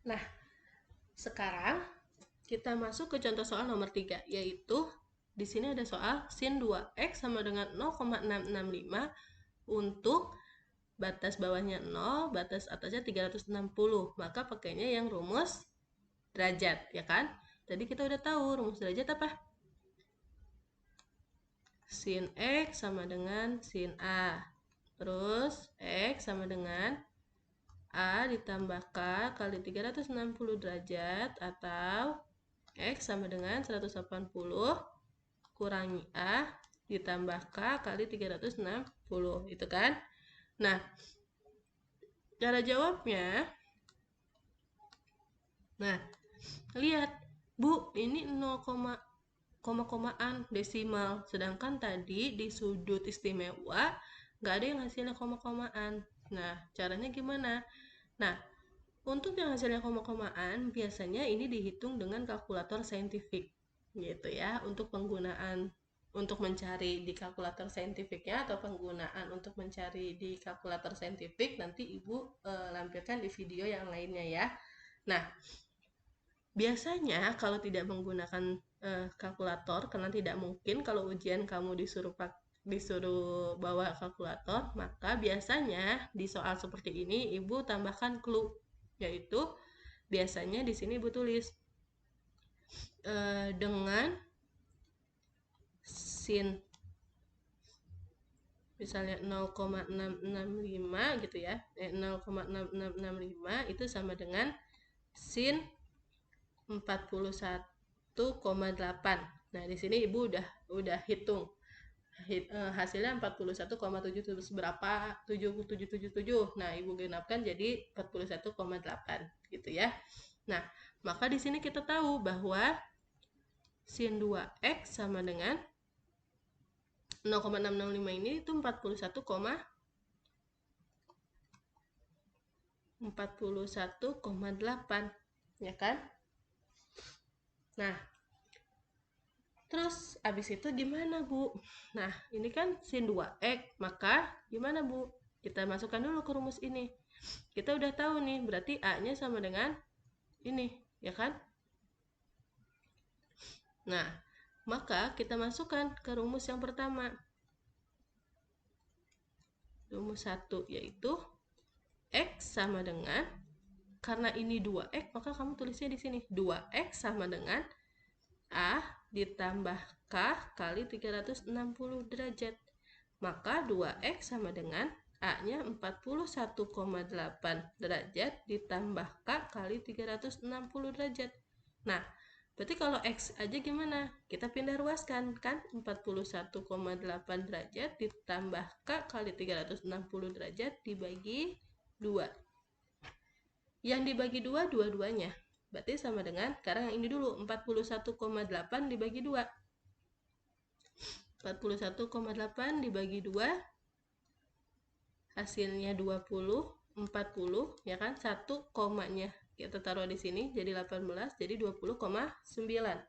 Nah, sekarang kita masuk ke contoh soal nomor 3, yaitu di sini ada soal sin 2x sama dengan 0,665 untuk batas bawahnya 0, batas atasnya 360. Maka pakainya yang rumus derajat, ya kan? Tadi kita udah tahu rumus derajat apa? Sin x sama dengan sin A. Terus x sama dengan A ditambah K kali 360 derajat atau X sama dengan 180 kurangi A ditambah K kali 360, itu kan? Nah, cara jawabnya, nah, lihat, Bu, ini 0, koma-komaan desimal, sedangkan tadi di sudut istimewa nggak ada yang hasilnya koma-komaan. Nah, caranya gimana? Nah, untuk yang hasilnya koma-komaan, biasanya ini dihitung dengan kalkulator saintifik, gitu ya, untuk penggunaan untuk mencari di kalkulator saintifiknya atau penggunaan untuk mencari di kalkulator saintifik nanti Ibu lampirkan di video yang lainnya ya. Nah, biasanya kalau tidak menggunakan kalkulator, karena tidak mungkin kalau ujian kamu disuruh bawa kalkulator, maka biasanya di soal seperti ini Ibu tambahkan clue, yaitu biasanya di sini Ibu tulis dengan sin misalnya 0,665 gitu ya, 0,6665 itu sama dengan sin 41,8. Nah, di sini Ibu udah hitung hasilnya 41,7 berapa 7777. Nah, Ibu genapkan jadi 41,8 gitu ya. Nah, maka di sini kita tahu bahwa sin 2x sama dengan 0,665 ini itu 41,8, ya kan? Nah, terus abis itu gimana, Bu? Nah, ini kan sin 2x, maka gimana, Bu? Kita masukkan dulu ke rumus ini. Kita udah tahu nih, berarti A-nya sama dengan ini, ya kan? Nah, maka kita masukkan ke rumus yang pertama. Rumus 1, yaitu X sama dengan, karena ini 2x, maka kamu tulisnya di sini. 2x sama dengan A ditambah K kali 360 derajat. Maka 2x sama dengan A-nya 41,8 derajat ditambah K kali 360 derajat. Nah, berarti kalau X aja gimana? Kita pindah ruaskan, kan? 41,8 derajat ditambah K kali 360 derajat dibagi 2. Yang dibagi 2, dua-duanya. Berarti sama dengan, sekarang yang ini dulu, 41,8 dibagi 2. 41,8 dibagi 2, hasilnya 20, 40, ya kan? 1 komanya kita taruh di sini, jadi 18, jadi 20,9.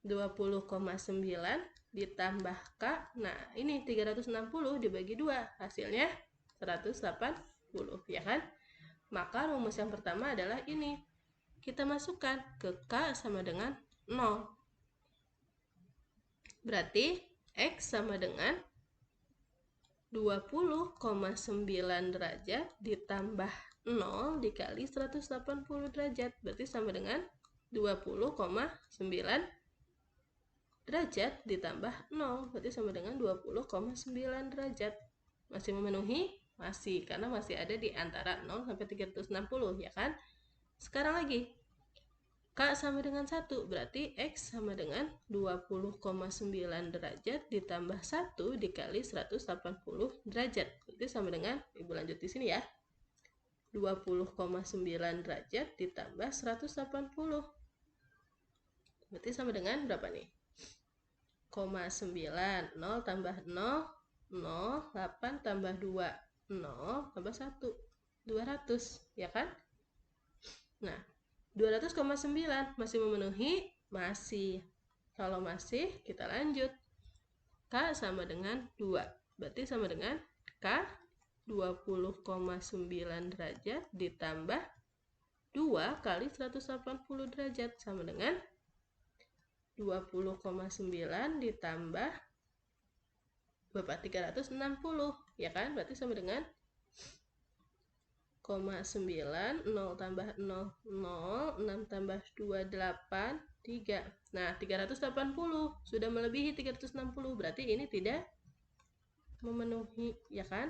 20,9 ditambah K, nah ini 360 dibagi 2, hasilnya 180, ya kan? Maka rumus yang pertama adalah ini. Kita masukkan ke K sama dengan 0. Berarti X sama dengan 20,9 derajat ditambah 0 dikali 180 derajat. Berarti sama dengan 20,9 derajat ditambah 0. Berarti sama dengan 20,9 derajat. Masih memenuhi? Masih, karena masih ada di antara 0 sampai 360, ya kan? Sekarang lagi, K sama dengan 1, berarti X sama dengan 20,9 derajat ditambah 1 dikali 180 derajat. Berarti sama dengan, Ibu lanjut di sini ya, 20,9 derajat ditambah 180. Berarti sama dengan berapa nih? 0,9, 0 tambah 0, 0, 8 tambah 2, 0 tambah 1, 200, ya kan? Nah, 200,9 masih memenuhi? Masih. Kalau masih, kita lanjut. K sama dengan 2. Berarti sama dengan K 20,9 derajat ditambah 2 2 kali 180 derajat sama dengan 20,9 ditambah Bapak 360, ya kan? Berarti sama dengan 0,9, 0 tambah 0, 0, 6 tambah 2, 8, 3. Nah, 380 sudah melebihi 360, berarti ini tidak memenuhi, ya kan?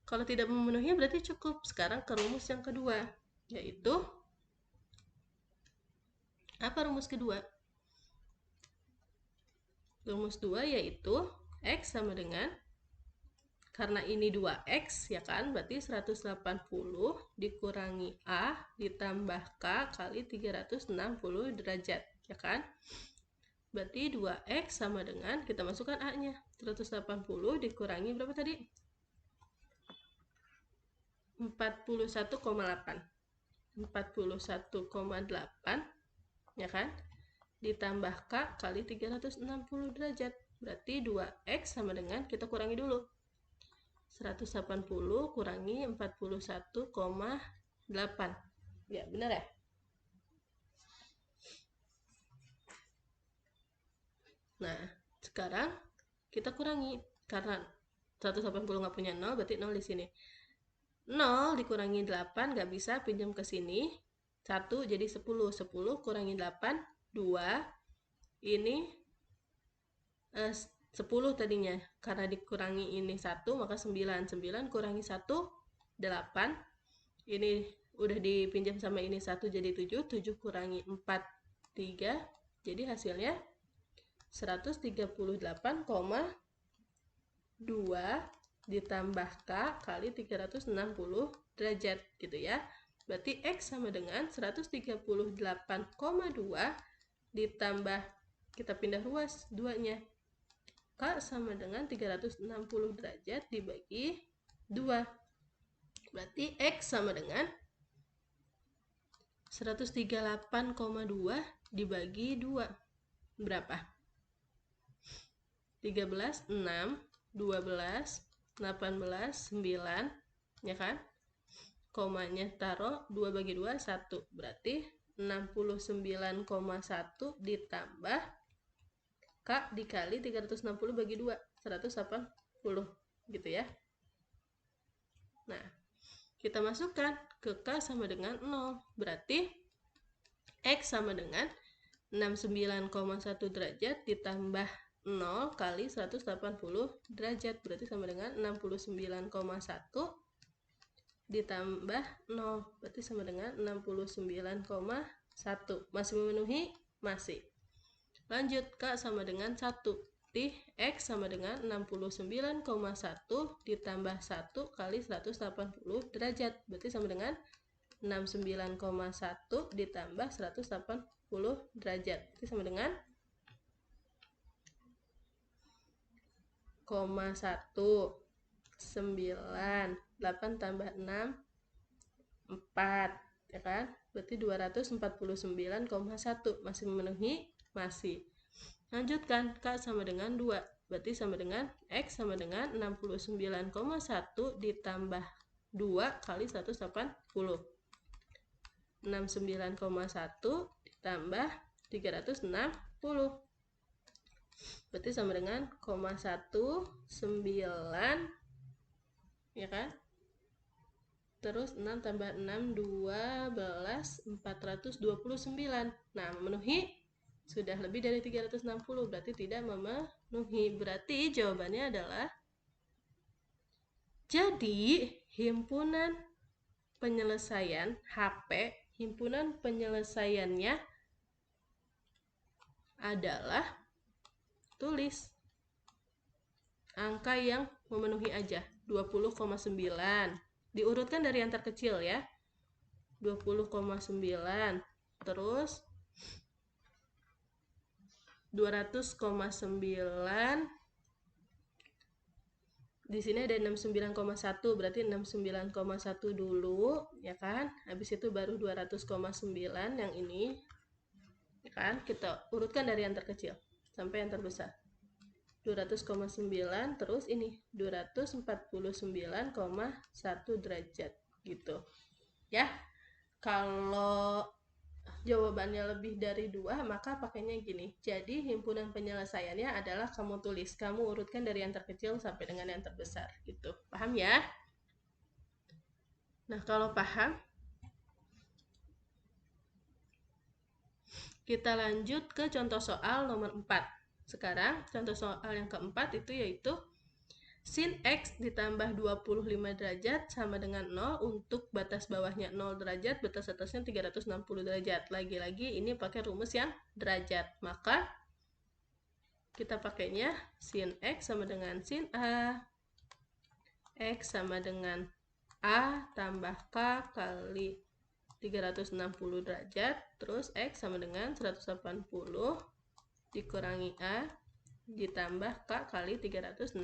Kalau tidak memenuhi berarti cukup. Sekarang ke rumus yang kedua, yaitu apa rumus kedua? Rumus 2 yaitu X sama dengan, karena ini 2X ya kan, berarti 180 dikurangi A ditambah K kali 360 derajat ya kan. Berarti 2X sama dengan, kita masukkan A nya, 180 dikurangi berapa tadi? 41,8 ya kan, ditambah K kali 360 derajat. Berarti 2X sama dengan, kita kurangi dulu, 180 kurangi 41,8. Ya, benar ya? Nah, sekarang kita kurangi. Karena 180 nggak punya 0, berarti 0 di sini. 0 dikurangi 8, nggak bisa, pinjam ke sini. 1 jadi 10. 10 kurangi 8, 2. Ini 10 tadinya. Karena dikurangi ini 1, maka 9. 9 kurangi 1, 8. Ini udah dipinjam sama ini 1 jadi 7. 7 kurangi 4, 3. Jadi hasilnya 138,2 ditambah K kali 360 derajat gitu ya. Berarti X sama dengan 138,2 ditambah, kita pindah ruas 2-nya. K sama dengan 360 derajat dibagi 2. Berarti X sama dengan 138,2 dibagi 2. Berapa? 13, 6, 12, 18, 9, ya kan? Komanya taruh 2 bagi 2, 1. Berarti 69,1 ditambah K dikali 360 bagi 2, 180 gitu ya. Nah, kita masukkan ke K sama dengan 0. Berarti X sama dengan 69,1 derajat ditambah 0 kali 180 derajat, berarti sama dengan 69,1 ditambah 0, berarti sama dengan 69,1. Masih memenuhi? Masih. Lanjut, K sama dengan 1. Berarti X sama dengan 69,1 ditambah 1 kali 180 derajat, berarti sama dengan 69,1 ditambah 180 derajat, berarti sama dengan 0,1, 9, 8 tambah 6, 4 ya kan, berarti 249,1. Masih memenuhi? Masih. Lanjutkan, K sama dengan 2, berarti sama dengan X sama dengan 69,1 ditambah 2 kali 180, 69,1 ditambah 360, berarti sama dengan 0,19 ya kan. Terus 6 tambah 6, 12, 429. Nah, memenuhi? Sudah lebih dari 360, berarti tidak memenuhi. Berarti jawabannya adalah, jadi himpunan penyelesaian HP, himpunan penyelesaiannya adalah, tulis angka yang memenuhi aja, 20,9. Diurutkan dari yang terkecil ya. 20,9. Terus 200,9. Di sini ada 69,1, berarti 69,1 dulu ya kan. Habis itu baru 200,9 yang ini. Ya kan? Kita urutkan dari yang terkecil sampai yang terbesar. 200,9, terus ini 249,1 derajat gitu ya. Kalau jawabannya lebih dari 2, maka pakainya gini. Jadi himpunan penyelesaiannya adalah kamu tulis. Kamu urutkan dari yang terkecil sampai dengan yang terbesar. Gitu. Paham ya? Nah, kalau paham, kita lanjut ke contoh soal nomor 4. Sekarang, contoh soal yang keempat itu yaitu sin X ditambah 25 derajat sama dengan 0 untuk batas bawahnya 0 derajat, batas atasnya 360 derajat. Lagi-lagi ini pakai rumus yang derajat. Maka kita pakainya sin X sama dengan sin A. X sama dengan A tambah K kali 360 derajat. Terus X sama dengan 180 dikurangi A ditambah K kali 360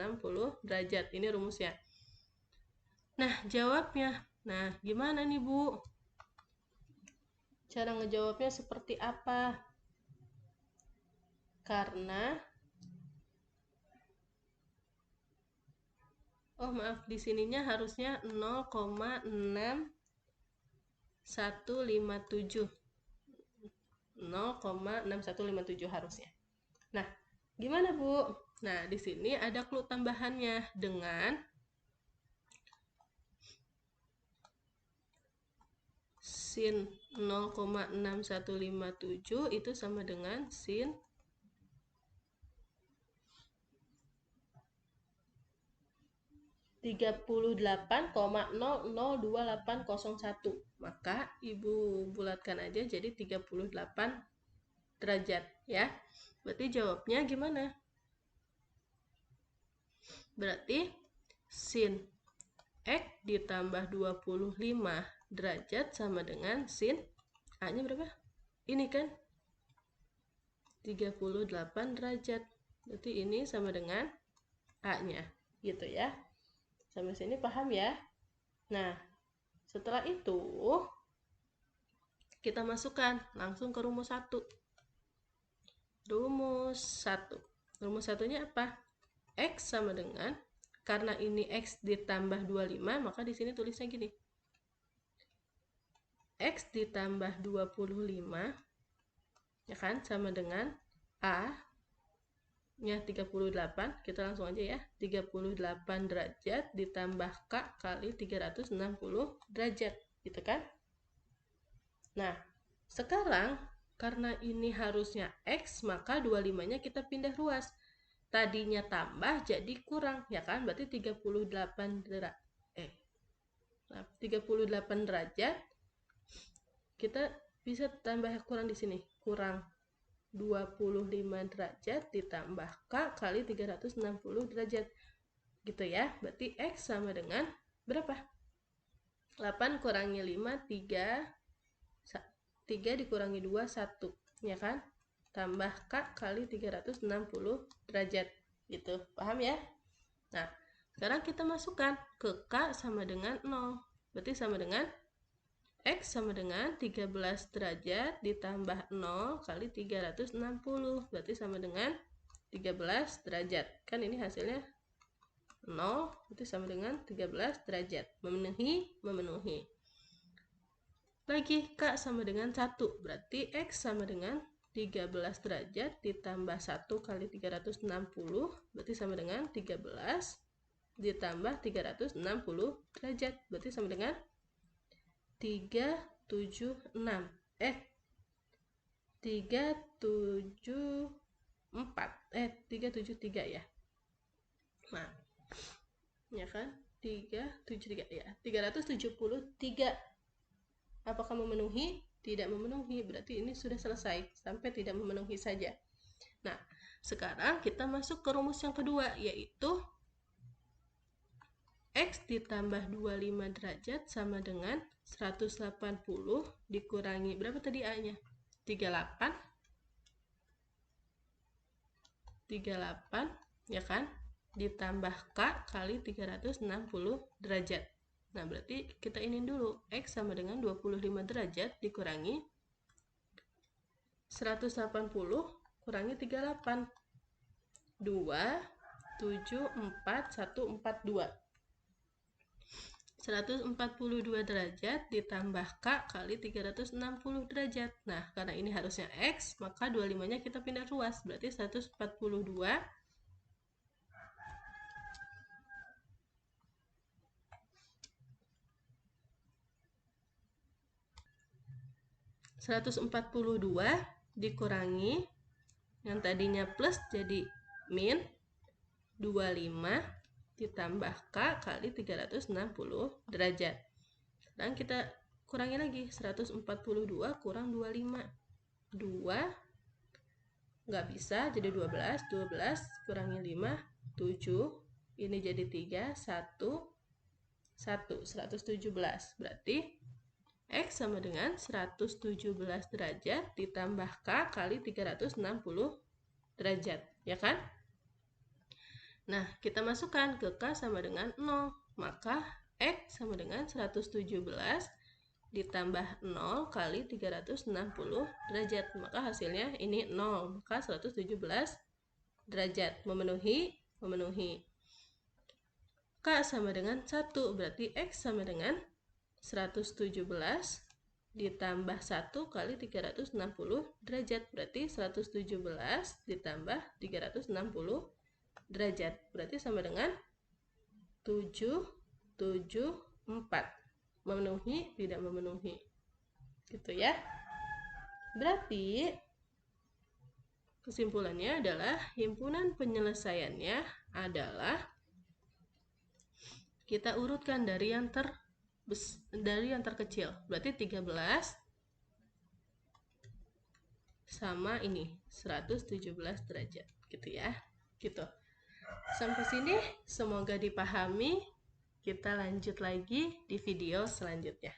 derajat. Ini rumusnya. Nah, jawabnya. Nah, gimana nih, Bu? Cara ngejawabnya seperti apa? Karena oh maaf, di sininya harusnya 0,6157. 0,6157 harusnya. Nah, gimana, Bu? Nah, di sini ada clue tambahannya dengan sin 0,6157 itu sama dengan sin 38,002801. Maka Ibu bulatkan aja jadi 38 derajat ya. Berarti jawabnya gimana? Berarti sin X ditambah 25 derajat sama dengan sin A-nya berapa? Ini kan 38 derajat. Berarti ini sama dengan A-nya. Gitu ya. Sampai sini paham ya? Nah, setelah itu kita masukkan langsung ke rumus 1. Rumus 1. Rumus satunya apa? X sama dengan, karena ini X ditambah 25, maka di sini tulisnya gini. X ditambah 25, ya kan, sama dengan A nya 38, kita langsung aja ya, 38 derajat ditambah K kali 360 derajat, gitu kan? Nah, sekarang karena ini harusnya X, maka 25-nya kita pindah ruas. Tadinya tambah jadi kurang, ya kan? Berarti 38 derajat kita bisa tambah kurang di sini. Kurang 25 derajat ditambah K kali 360 derajat. Gitu ya. Berarti X sama dengan berapa? 8 kurangi 5, 3 dikurangi 2, 1. Ya kan? Tambah K kali 360 derajat. Gitu. Paham ya? Nah, sekarang kita masukkan ke K sama dengan 0. Berarti sama dengan X sama dengan 13 derajat ditambah 0 kali 360. Berarti sama dengan 13 derajat. Kan ini hasilnya 0, berarti sama dengan 13 derajat. Memenuhi. Lagi K sama dengan 1. Berarti X sama dengan 13 derajat ditambah 1 kali 360. Berarti sama dengan 13 ditambah 360 derajat. Berarti sama dengan 374 373 ya. Nah, ya kan? 373 ya. 373. Apakah memenuhi? Tidak memenuhi. Berarti ini sudah selesai sampai tidak memenuhi saja. Nah, sekarang kita masuk ke rumus yang kedua, yaitu X ditambah 25 derajat sama dengan 180 dikurangi berapa tadi A-nya? 38 ya kan? Ditambah K kali 360 derajat. Nah, berarti kita ini dulu. X sama dengan 25 derajat dikurangi 180 kurangi 38. 2, 7, 4, 1, 4, 2. 142 derajat ditambah K kali 360 derajat. Nah, karena ini harusnya X, maka 25-nya kita pindah ruas. Berarti 142 dikurangi yang tadinya plus jadi min 25 ditambah K kali 360 derajat. Sekarang kita kurangi lagi, 142 kurang 25. 2 nggak bisa, jadi 12. 12 kurangi 5, 7. Ini jadi 3, 1, 117. Berarti X sama dengan 117 derajat ditambah K kali 360 derajat, ya kan? Nah, kita masukkan ke K sama dengan 0, maka X sama dengan 117 ditambah 0 kali 360 derajat, maka hasilnya ini 0, maka 117 derajat. Memenuhi. K sama dengan 1, berarti X sama dengan 117 ditambah 1 kali 360 derajat, berarti 117 ditambah 360 derajat, berarti sama dengan 774. Memenuhi, tidak memenuhi, gitu ya. Berarti kesimpulannya adalah himpunan penyelesaiannya adalah kita urutkan dari yang terkecil. Berarti 13 sama ini 117 derajat, gitu ya. Gitu. Sampai sini semoga dipahami. Kita lanjut lagi di video selanjutnya.